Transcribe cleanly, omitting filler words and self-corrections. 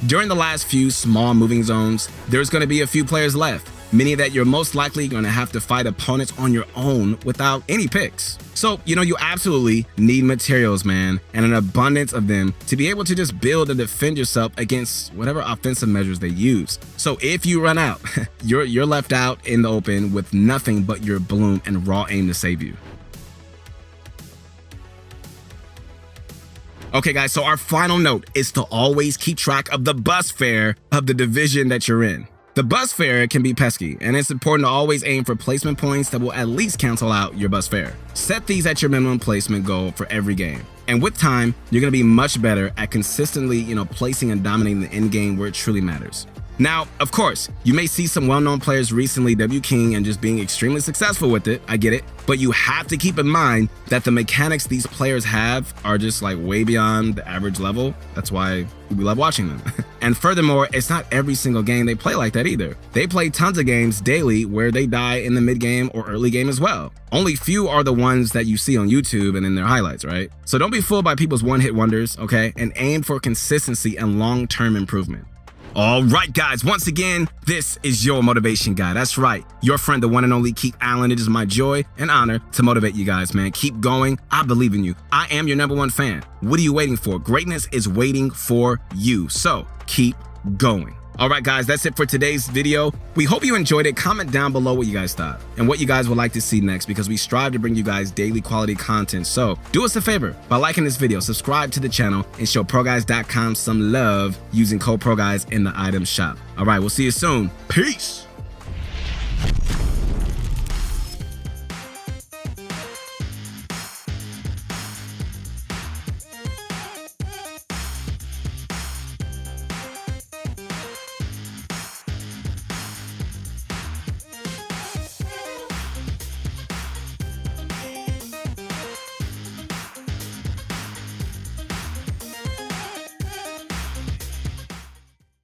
During the last few small moving zones, there's going to be a few players left, meaning that you're most likely going to have to fight opponents on your own without any picks. So, you absolutely need materials, man, and an abundance of them to be able to just build and defend yourself against whatever offensive measures they use. So if you run out, you're left out in the open with nothing but your bloom and raw aim to save you. Okay guys, so our final note is to always keep track of the bus fare of the division that you're in. The bus fare can be pesky, and it's important to always aim for placement points that will at least cancel out your bus fare. Set these at your minimum placement goal for every game. And with time, you're going to be much better at consistently, placing and dominating the end game where it truly matters. Now, of course, you may see some well-known players recently W King and just being extremely successful with it, I get it, but you have to keep in mind that the mechanics these players have are just like way beyond the average level. That's why we love watching them. And furthermore, it's not every single game they play like that either. They play tons of games daily where they die in the mid-game or early game as well. Only few are the ones that you see on YouTube and in their highlights, right? So don't be fooled by people's one-hit wonders, okay? And aim for consistency and long-term improvement. All right, guys, once again, this is your motivation guy. That's right, your friend, the one and only Keith Allen. It is my joy and honor to motivate you guys, man. Keep going. I believe in you. I am your #1 fan. What are you waiting for? Greatness is waiting for you. So keep going. All right, guys, that's it for today's video. We hope you enjoyed it. Comment down below what you guys thought and what you guys would like to see next, because we strive to bring you guys daily quality content. So do us a favor by liking this video, subscribe to the channel, and show ProGuys.com some love using code ProGuys in the item shop. All right, we'll see you soon. Peace.